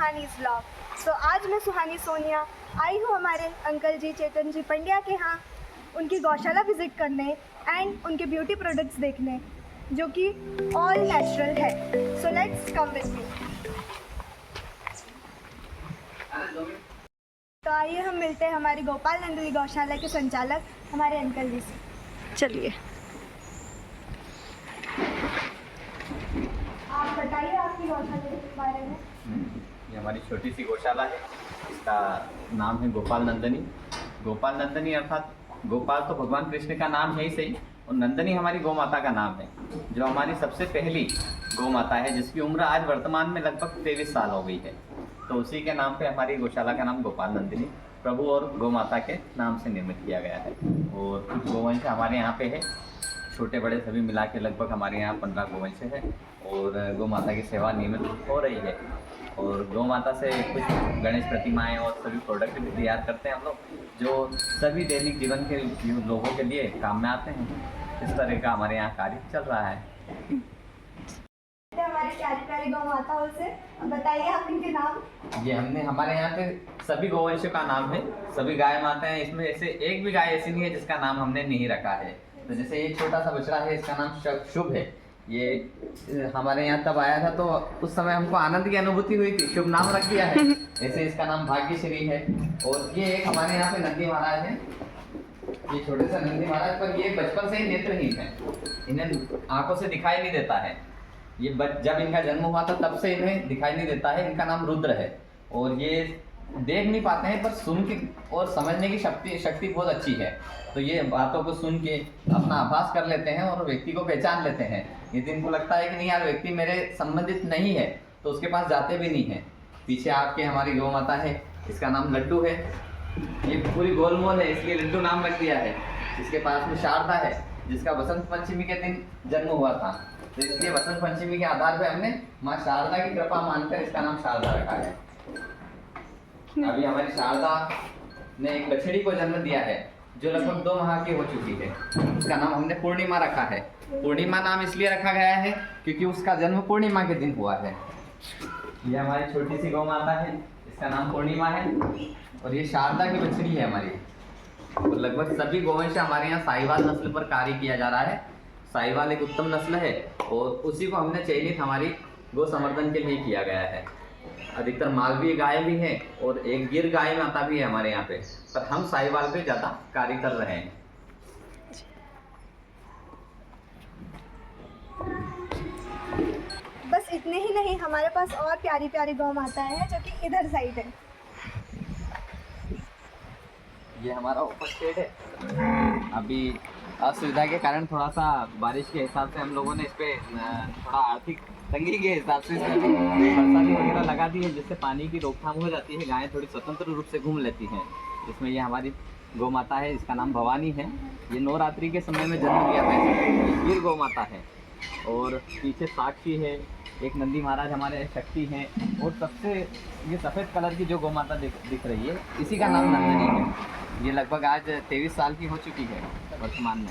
सुहानी's vlog. सो आज मैं सुहानी सोनिया आई हूँ हमारे अंकल जी चेतन जी पंड्या के यहाँ उनकी गौशाला विज़िट करने एंड उनके ब्यूटी प्रोडक्ट्स देखने जो कि ऑल नेचुरल है। So let's come with me. तो आइए हम मिलते हैं हमारी गोपाल नंदनी गौशाला के संचालक हमारे अंकल जी से। चलिए आप बताइए आपकी गौशाला के बारे में। ये हमारी छोटी सी गौशाला है, इसका नाम है गोपाल नंदनी। गोपाल नंदनी अर्थात गोपाल तो भगवान कृष्ण का नाम है ही सही, और नंदनी हमारी गौ माता का नाम है, जो हमारी सबसे पहली गौ माता है, जिसकी उम्र आज वर्तमान में लगभग 23 साल हो गई है। तो उसी के नाम पे हमारी गौशाला का नाम गोपाल नंदिनी प्रभु और गौ माता के नाम से निर्मित किया गया है। और कुछ गोवंश हमारे यहाँ पे है, छोटे बड़े सभी मिला के लगभग हमारे यहाँ 15 गोवंश है, और गौ माता की सेवा नियमित हो रही है। और गौ माता से कुछ गणेश प्रतिमाएं और सभी प्रोडक्ट भी तैयार करते हैं हम लोग, जो सभी दैनिक जीवन के लोगों के लिए काम में आते हैं। इस तरह का हमारे यहाँ कार्य चल रहा है। हमारी प्यारी गौ माताओं से बताइए आप इनके नाम। ये हमने हमारे यहाँ पे सभी गौवंशों का नाम है, सभी गाय माता हैं, इसमें ऐसे एक भी गाय ऐसी नहीं है जिसका नाम हमने नहीं रखा है। तो जैसे ये छोटा सा बछड़ा है, इसका नाम शुभ है। ये हमारे यहाँ तब आया था तो उस समय हमको आनंद की अनुभूति हुई थी, शुभ नाम रख दिया है। ऐसे इसका नाम भाग्यश्री है। और ये एक हमारे यहाँ पे नंदी महाराज है, ये छोटे से नंदी महाराज, पर ये बचपन से ही नेत्रहीन है, इन्हें आंखों से दिखाई नहीं देता है। ये जब इनका जन्म हुआ था तब से इन्हें दिखाई नहीं देता है। इनका नाम रुद्र है, और ये देख नहीं पाते हैं, पर सुन के और समझने की शक्ति बहुत अच्छी है। तो ये बातों को सुन के अपना आभास कर लेते हैं और व्यक्ति को पहचान लेते हैं। यदि इनको लगता है कि नहीं यार व्यक्ति मेरे संबंधित नहीं है, तो उसके पास जाते भी नहीं है। पीछे आपके हमारी गौ माता है, इसका नाम लड्डू है। ये पूरी गोलमोल है, इसलिए लड्डू नाम रख दिया है। इसके पास में शारदा है, जिसका वसंत पंचमी के दिन जन्म हुआ था, तो इसलिए वसंत पंचमी के आधार पर हमने माँ शारदा की कृपा मानकर इसका नाम शारदा रखा है। अभी हमारी शारदा ने एक बछड़ी को जन्म दिया है, जो लगभग 2 माह की हो चुकी है। उसका नाम हमने पूर्णिमा रखा है। पूर्णिमा नाम इसलिए रखा गया है क्योंकि उसका जन्म पूर्णिमा के दिन हुआ है। ये हमारी छोटी सी गौ माता है, इसका नाम पूर्णिमा है, और ये शारदा की बछड़ी है हमारी। और लगभग सभी गोवंश हमारे यहाँ साहिवाल नस्ल पर कार्य किया जा रहा है। साहिवाल एक उत्तम नस्ल है, और उसी को हमने चयनित हमारी गौ संवर्धन के लिए किया गया है। अधिकतर मालवीय गाय भी है, और एक गिर गाय माता भी है हमारे यहाँ पे, पर हम साहिवाल पे ज़्यादा कार्य कर रहे हैं। बस इतने ही नहीं, हमारे पास और प्यारी प्यारी गौ माताएं हैं जो कि इधर साइड है। ये हमारा ऊपर शेड है। अभी असुविधा के कारण थोड़ा सा बारिश के हिसाब से हम लोगों ने इस पे थोड़ा आर्थिक तंगी के हिसाब से बरसाती वगैरह लगा दी है, जिससे पानी की रोकथाम हो जाती है, गायें थोड़ी स्वतंत्र रूप से घूम लेती हैं। इसमें ये हमारी गौ माता है, इसका नाम भवानी है। ये नवरात्रि के समय में जन्म लिया था। ये गिर गौ माता है, और पीछे साक्षी है, एक नंदी महाराज हमारे शक्ति हैं, और सबसे ये सफ़ेद कलर की जो गौ माता दिख रही है, इसी का नाम नंदनी है। ये लगभग आज 23 साल की हो चुकी है वर्तमान में,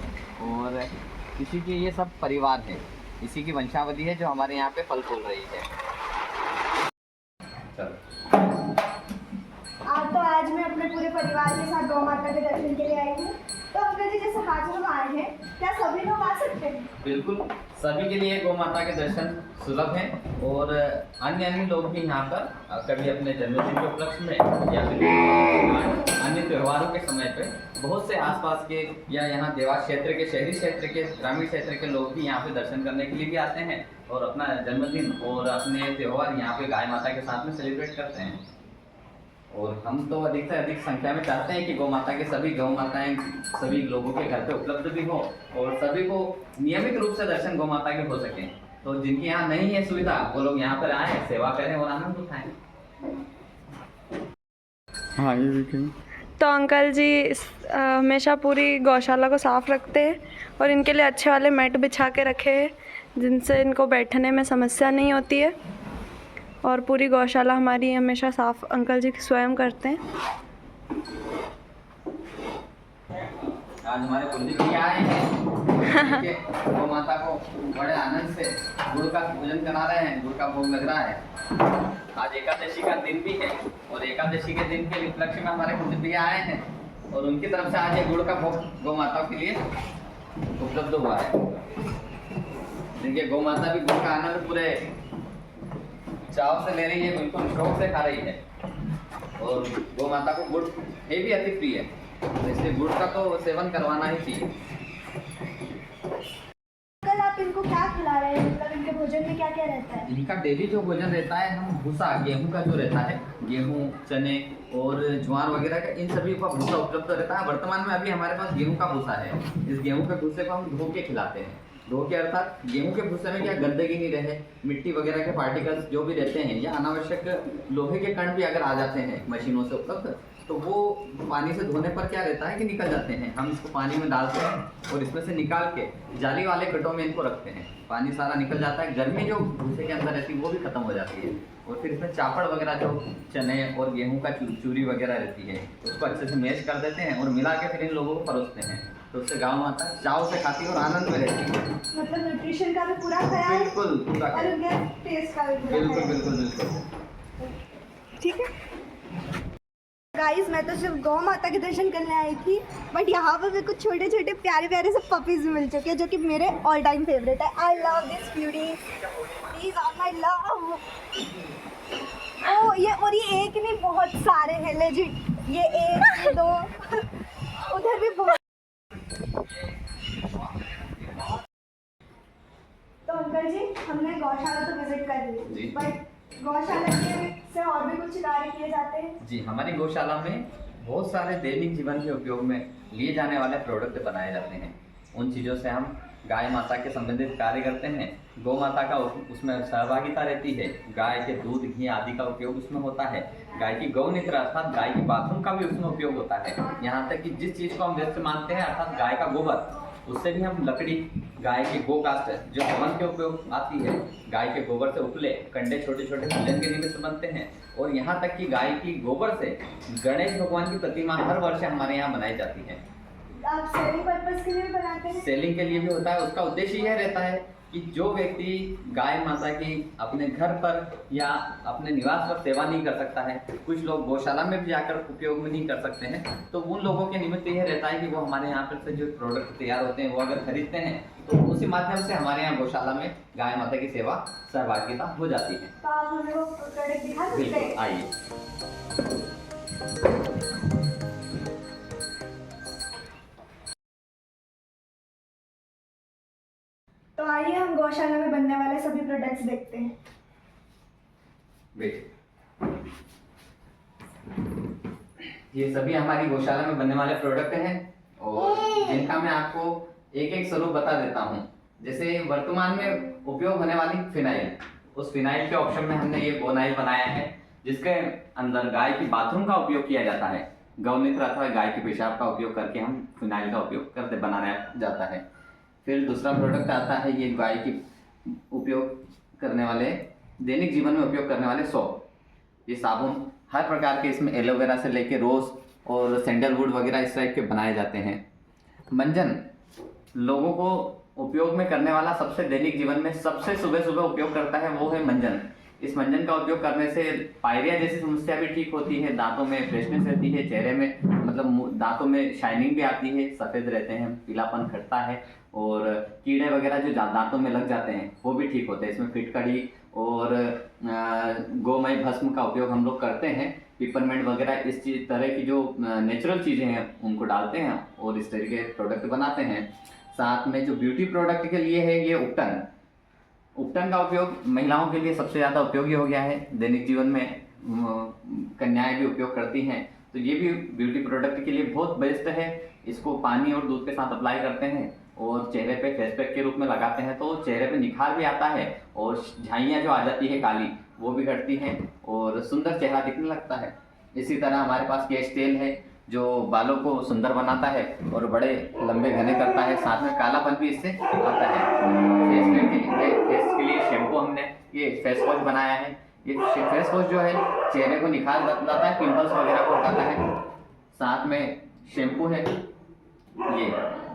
और इसी के ये सब परिवार है, इसी की वंशावली है जो हमारे यहाँ पे फल फूल रही है। चलो तो आज मैं अपने पूरे परिवार के साथ गौ माता के दर्शन के लिए आई हूँ। तो अंकल जी जैसे आज लोग आए हैं, क्या सभी लोग आ सकते हैं? बिल्कुल, सभी के लिए गौ माता के दर्शन सुलभ हैं, और अन्य लोग भी यहाँ पर कभी अपने जन्मदिन के उपलक्ष्य में या फिर अन्य त्योहारों के समय पे बहुत से आसपास के या यहाँ देवास क्षेत्र के, शहरी क्षेत्र के, ग्रामीण क्षेत्र के लोग भी यहाँ पे दर्शन करने के लिए भी आते हैं, और अपना जन्मदिन और अपने त्यौहार यहाँ पे गाय माता के साथ में सेलिब्रेट करते हैं। और हम तो अधिक से अधिक संख्या में चाहते हैं कि गौ माता के सभी गौ माताएं सभी लोगों के घर पे उपलब्ध भी हो, और सभी को नियमित रूप से दर्शन गौ माता के हो सके। तो जिनकी यहाँ नहीं है सुविधा, वो लोग यहाँ पर आए, सेवा करें और आनंद उठाएं। हाँ, ये भी तो अंकल जी हमेशा पूरी गौशाला को साफ़ रखते हैं, और इनके लिए अच्छे वाले मैट बिछा के रखे हैं, जिनसे इनको बैठने में समस्या नहीं होती है। और पूरी गौशाला हमारी हमेशा साफ़ अंकल जी स्वयं करते हैं। आज हमारे कुलदीप जी आए हैं, गौ माता को बड़े आनंद से गुड़ का पूजन करा रहे हैं, गुड़ का भोग लग रहा है। आज एकादशी का दिन भी है और एकादशी के दिन के उपलक्ष्य में हमारे कुछ भी आए हैं और उनकी तरफ से आज ये गुड़ का भोग गौ माताओं के लिए उपलब्ध हुआ है। देखिए गौ माता भी गुड़ का आनंद पूरे चाव से ले रही है, बिल्कुल शौक से खा रही है और गौ माता को गुड़ ये भी अति प्रिय है, तो इसलिए गुड़ का तो सेवन करवाना ही चाहिए। कल आप इनको क्या खिला रहे हैं, मतलब इनके भोजन में क्या क्या रहता है? इनका डेली जो भोजन रहता है, हम भूसा गेहूं का जो रहता है, गेहूं चने और ज्वार वगैरह का इन सभी का भूसा उपलब्ध रहता है। वर्तमान में अभी हमारे पास गेहूं का भूसा है। इस गेहूं के भूसे को हम धो के खिलाते हैं। धो के अर्थात गेहूं के भूसे में क्या गंदगी नहीं रहे, मिट्टी वगैरह के पार्टिकल्स जो भी रहते हैं या अनावश्यक लोहे के कण भी अगर आ जाते हैं मशीनों से उपलब्ध, तो वो पानी से धोने पर क्या रहता है कि निकल जाते हैं। हम इसको पानी में डालते हैं और इसमें से निकाल के जाली वाले कटों में इनको रखते हैं। पानी सारा निकल जाता है, गर्मी जो भूसे के अंदर रहती है वो भी खत्म हो जाती है और फिर इसमें चापड़ वगैरह जो चने और गेहूं का चूरी वगैरह रहती है उसको अच्छे से मैश कर देते हैं और मिला के फिर इन लोगों को परोसते हैं। तो उससे गाँव माता चाव से खाती है और आनंद में रहती है। मतलब न्यूट्रिशन का भी पूरा ख्याल, बिल्कुल पूरा और उनके टेस्ट का भी पूरा बिल्कुल ख्याल। बिल्कुल बिल्कुल। ठीक है गाइस, मैं तो सिर्फ गौ माता के दर्शन करने आई थी, बट यहाँ पर भी कुछ छोटे छोटे प्यारे प्यारे से पपीज मिल चुके हैं जो कि मेरे ऑल टाइम फेवरेट है। I love this beauty, these are my love. ओ ये एक नहीं, बहुत सारे हैं लेजिट। ये एक, ये दो, उधर भी बहुत। तो अंकल जी, हमने गौशाला तो विजिट कर जी। ली, बट गौशाला के से और भी कुछ कार्य किए जाते हैं? जी, हमारी गौशाला में बहुत सारे दैनिक जीवन के उपयोग में लिए जाने वाले प्रोडक्ट बनाए जाते हैं। उन चीज़ों से हम गाय माता के संबंधित कार्य करते हैं। गौ माता का उसमें सहभागिता रहती है। गाय के दूध घी आदि का उपयोग उसमें होता है। गाय की गौमूत्र अर्थात गाय की बाथरूम का भी उसमें उपयोग होता है। यहाँ तक कि जिस चीज़ को हम व्यस्त मानते हैं अर्थात गाय का गोबर, उससे भी हम लकड़ी, गाय के गोकाष्ठ जो हवन के उपयोग आती है, गाय के गोबर से उपले कंडे छोटे छोटे पूजन के निमित्त बनते हैं। और यहाँ तक कि गाय की गोबर से गणेश भगवान की प्रतिमा हर वर्ष हमारे यहाँ बनाई जाती है। आप सेलिंग पर्पस के लिए भी बनाते हैं? सेलिंग के लिए भी होता है। उसका उद्देश्य यह रहता है कि जो व्यक्ति गाय माता की अपने घर पर या अपने निवास पर सेवा नहीं कर सकता है, कुछ लोग गौशाला में भी जाकर उपयोग में नहीं कर सकते हैं, तो उन लोगों के निमित्त यह रहता है कि वो हमारे यहाँ पर से जो प्रोडक्ट तैयार होते हैं वो अगर खरीदते हैं तो उसी माध्यम से हमारे यहाँ गौशाला में गाय माता की सेवा सहभागिता हो जाती है। तो आप हमें वो प्रोडक्ट दिखा सकते बिल्कुल, हैं? आइए। तो आइए हम गौशाला में बनने वाले सभी प्रोडक्ट्स देखते हैं। वेट, ये सभी हमारी गौशाला में बनने वाले प्रोडक्ट हैं और जिनका मैं आपको एक एक स्वरूप बता देता हूँ। जैसे वर्तमान में उपयोग होने वाली फिनाइल, उस फिनाइल के ऑप्शन में हमने ये गोनाइल बनाया है जिसके अंदर गाय की बाथरूम का उपयोग किया जाता है। गौमूत्र अथवा गाय के पेशाब का उपयोग करके हम फिनाइल का उपयोग करते बनाया जाता है। फिर दूसरा प्रोडक्ट आता है ये गाय की उपयोग करने वाले, दैनिक जीवन में उपयोग करने वाले सोप। ये साबुन हर प्रकार के, इसमें एलोवेरा से लेके रोज और सैंडलवुड वगैरह इस टाइप के बनाए जाते हैं। मंजन लोगों को उपयोग में करने वाला सबसे दैनिक जीवन में सबसे सुबह सुबह उपयोग करता है वो है मंजन। इस मंजन का उपयोग करने से पायरिया जैसी समस्या भी ठीक होती है, दांतों में फ्रेशनेस रहती है, चेहरे में मतलब दांतों में शाइनिंग भी आती है, सफ़ेद रहते हैं, पीलापन घटता है और कीड़े वगैरह जो दांतों में लग जाते हैं वो भी ठीक होते हैं। इसमें फिटकड़ी और गोमय भस्म का उपयोग हम लोग करते हैं। पिपरमेंट वगैरह इस तरह की जो नेचुरल चीज़ें हैं उनको डालते हैं और इस तरह के प्रोडक्ट बनाते हैं। साथ में जो ब्यूटी प्रोडक्ट के लिए है ये उपटन, उपटन का उपयोग महिलाओं के लिए सबसे ज़्यादा उपयोगी हो गया है। दैनिक जीवन में कन्याएं भी उपयोग करती हैं, तो ये भी ब्यूटी प्रोडक्ट के लिए बहुत बेस्ट है। इसको पानी और दूध के साथ अप्लाई करते हैं और चेहरे पे फेस पैक के रूप में लगाते हैं तो चेहरे पे निखार भी आता है और झाइयाँ जो आ जाती है काली वो भी घटती हैं और सुंदर चेहरा दिखने लगता है। इसी तरह हमारे पास केश तेल है जो बालों को सुंदर बनाता है और बड़े लंबे घने करता है, साथ में कालापन भी इससे आता है। फेस के लिए शैम्पू हमने ये फेस वॉश बनाया है। ये फेस वॉश जो है चेहरे को निखार लाता है, पिंपल्स वगैरह को हटाता है। साथ में शैम्पू है,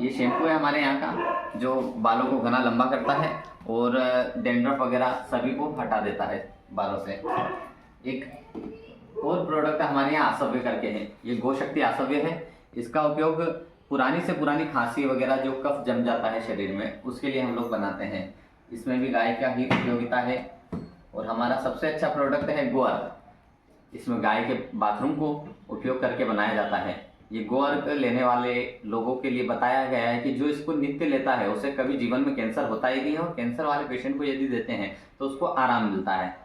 ये शैम्पू है हमारे यहाँ का जो बालों को घना लंबा करता है और डैंड्रफ वगैरह सभी को हटा देता है बालों से। एक और प्रोडक्ट हमारे यहाँ आसव्य करके है, ये गो शक्ति आसव्य है। इसका उपयोग पुरानी से पुरानी खांसी वगैरह जो कफ जम जाता है शरीर में, उसके लिए हम लोग बनाते हैं। इसमें भी गाय का ही उपयोगिता है। और हमारा सबसे अच्छा प्रोडक्ट है गो अर्क। इसमें गाय के बाथरूम को उपयोग करके बनाया जाता है। ये गो अर्क लेने वाले लोगों के लिए बताया गया है कि जो इसको नित्य लेता है उसे कभी जीवन में कैंसर होता ही नहीं है, और कैंसर वाले पेशेंट को यदि देते हैं तो उसको आराम मिलता है।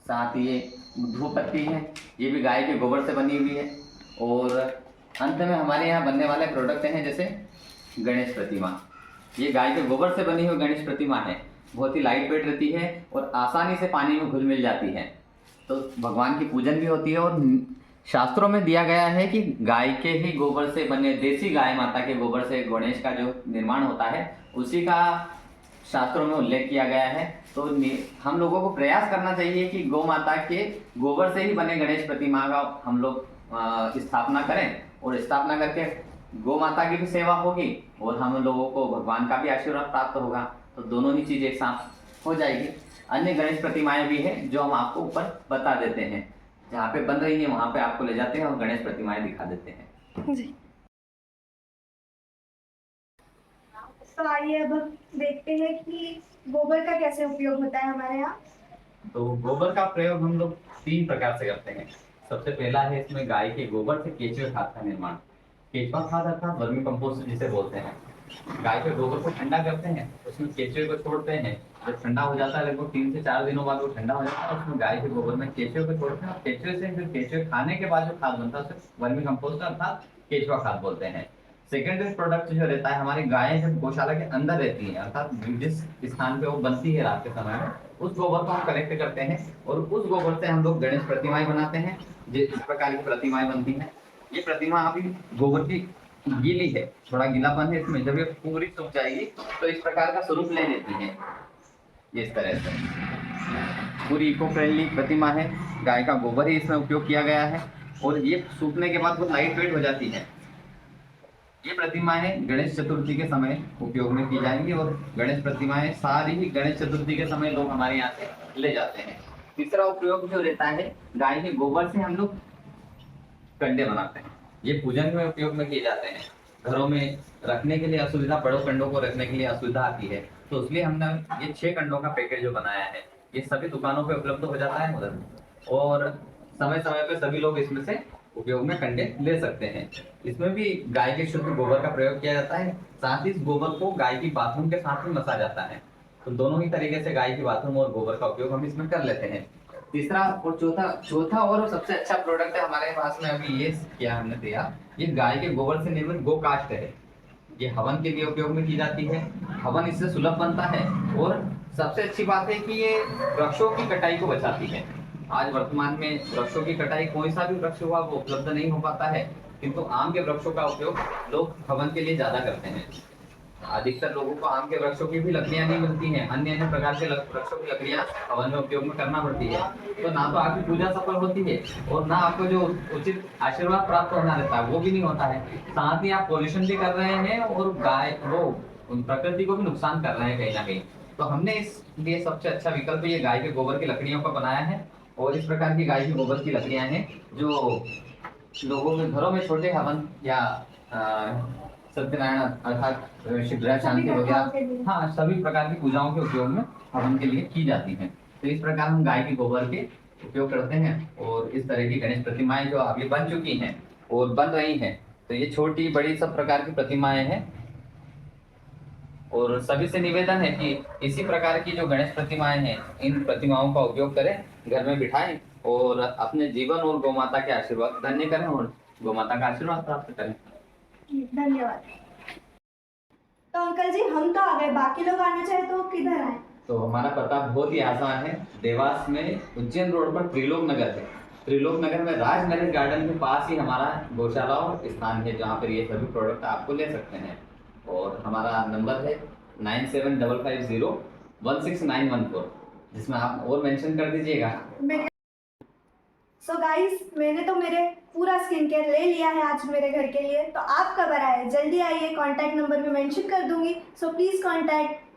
साथ ही ये धूप पत्ती है, ये भी गाय के गोबर से बनी हुई है। और अंत में हमारे यहाँ बनने वाले प्रोडक्ट हैं जैसे गणेश प्रतिमा। ये गाय के गोबर से बनी हुई गणेश प्रतिमा है, बहुत ही लाइट वेट रहती है और आसानी से पानी में घुल मिल जाती है। तो भगवान की पूजन भी होती है। और शास्त्रों में दिया गया है कि गाय के ही गोबर से बने, देसी गाय माता के गोबर से गणेश का जो निर्माण होता है उसी का शास्त्रों में उल्लेख किया गया है। तो हम लोगों को प्रयास करना चाहिए कि गौ माता के गोबर से ही बने गणेश प्रतिमा का हम लोग स्थापना करें, और स्थापना करके गौ माता की भी सेवा होगी और हम लोगों को भगवान का भी आशीर्वाद प्राप्त होगा। तो दोनों ही चीज़ एक साथ हो जाएगी। अन्य गणेश प्रतिमाएं भी हैं जो हम आपको ऊपर बता देते हैं, जहाँ पे बन रही है वहाँ पे आपको ले जाते हैं और गणेश प्रतिमाएं दिखा देते हैं जी। तो आइए अब देखते हैं कि गोबर का कैसे उपयोग होता है हमारे यहाँ। तो गोबर का प्रयोग हम लोग 3 प्रकार से करते हैं। सबसे पहला है इसमें गाय के गोबर से केचुए खाद का निर्माण। केचुआ खाद अर्थात वर्मी कंपोस्ट जिसे बोलते हैं। गाय के गोबर को ठंडा करते हैं, उसमें केचुए को छोड़ते हैं। जब ठंडा हो जाता है, लगभग 3 से 4 दिनों बाद वो ठंडा हो जाता है, उसमें गाय के गोबर में केचुए को छोड़ते हैं। और केचुए से फिर केचुए खाने के बाद जो खाद बनता है उसे वर्मी कंपोस्ट अर्थात केचुआ खाद बोलते हैं। सेकेंडरी प्रोडक्ट जो रहता है, हमारी गायें जब गौशाला के अंदर रहती हैं, अर्थात जिस स्थान पे वो बनती है रात के समय में, उस गोबर को हम कलेक्ट करते हैं और उस गोबर से हम लोग गणेश प्रतिमाएं बनाते हैं। जिस प्रकार की प्रतिमाएं बनती हैं, ये प्रतिमा अभी गोबर की गीली है, थोड़ा गीलापन है इसमें। जब ये पूरी सूख जाएगी तो इस प्रकार का स्वरूप ले लेती है। इस तरह से पूरी इको फ्रेंडली प्रतिमा है, गाय का गोबर ही इसमें उपयोग किया गया है। और ये सूखने के बाद बहुत लाइट वेट हो जाती है। ये प्रतिमाएं गणेश चतुर्थी के समय उपयोग में की जाएंगी, और गणेश प्रतिमाएं सारी ही गणेश चतुर्थी के समय लोग हमारे यहाँ से ले जाते हैं। तीसरा उपयोग जो रहता है, गाय के गोबर से हम लोग कंडे बनाते हैं। ये पूजन में उपयोग में किए जाते हैं। घरों में रखने के लिए असुविधा, बड़ों कंडों को रखने के लिए असुविधा आती है, तो इसलिए हमने ये 6 कंडों का पैकेज जो बनाया है, ये सभी दुकानों पे उपलब्ध हो जाता है उधर, और समय समय पे सभी लोग इसमें से उपयोग में कंडे ले सकते हैं। इसमें भी गाय के शुद्ध गोबर का प्रयोग किया जाता है। साथ ही इस गोबर को गाय की बाथरूम के साथ में मसा जाता है। तो दोनों ही तरीके से गाय की बाथरूम और गोबर का उपयोग हम इसमें कर लेते हैं। तीसरा और चौथा और सबसे अच्छा प्रोडक्ट है हमारे पास में अभी ये किया हमने तैयार, ये गाय के गोबर से निर्मित गो काष्ठ है। ये हवन के लिए उपयोग में की जाती है। हवन इससे सुलभ बनता है, और सबसे अच्छी बात है कि ये वृक्षों की कटाई को बचाती है। आज वर्तमान में वृक्षों की कटाई, कोई सा भी वृक्ष हुआ वो उपलब्ध नहीं हो पाता है, किंतु आम के वृक्षों का उपयोग लोग हवन के लिए ज्यादा करते हैं। अधिकतर लोगों को आम के वृक्षों की भी लकड़ियां नहीं मिलती हैं, अन्य अन्य प्रकार के वृक्षों की लकड़ियां हवन में उपयोग में करना पड़ती है। तो ना तो आपकी पूजा सफल होती है, और ना आपको जो उचित आशीर्वाद प्राप्त होना रहता है वो भी नहीं होता है। साथ ही आप पॉल्यूशन भी कर रहे हैं, और गाय प्रकृति को भी नुकसान कर रहे हैं कहीं ना कहीं। तो हमने इसलिए सबसे अच्छा विकल्प ये गाय के गोबर की लकड़ियों का बनाया है। और इस प्रकार की गाय की गोबर की लकड़ियां हैं जो लोगों के घरों में छोटे हवन या सत्यनारायण अर्थात शिवरात्रि शांति वगैरह, हाँ, सभी प्रकार की पूजाओं के उपयोग में हवन के लिए की जाती हैं। तो इस प्रकार हम गाय के गोबर के उपयोग करते हैं। और इस तरह की गणेश प्रतिमाएं जो अभी बन चुकी हैं और बन रही हैं, तो ये छोटी बड़ी सब प्रकार की प्रतिमाएं हैं। और सभी से निवेदन है कि इसी प्रकार की जो गणेश प्रतिमाएं हैं, इन प्रतिमाओं का उपयोग करें, घर में बिठाएं और अपने जीवन और गौ माता के आशीर्वाद धन्य करें और गौ माता का आशीर्वाद प्राप्त करें। धन्यवाद। तो अंकल जी, हम तो आ गए, बाकी लोग आना चाहे तो किधर आए? तो हमारा पता बहुत ही आसान है। देवास में उज्जैन रोड पर त्रिलोक नगर है। त्रिलोक नगर में राजनगर गार्डन के पास ही हमारा गौशाला और स्थान है, जहाँ पर ये सभी प्रोडक्ट आपको ले सकते हैं। और हमारा नंबर है 9755016914, जिसमें आप और मेंशन कर दीजिएगा। सो गाइस, मैंने तो मेरे पूरा स्किन केयर ले लिया है आज मेरे घर के लिए। तो आप कब आए? जल्दी आइए, कॉन्टैक्ट नंबर में मेंशन कर दूंगी। So please contact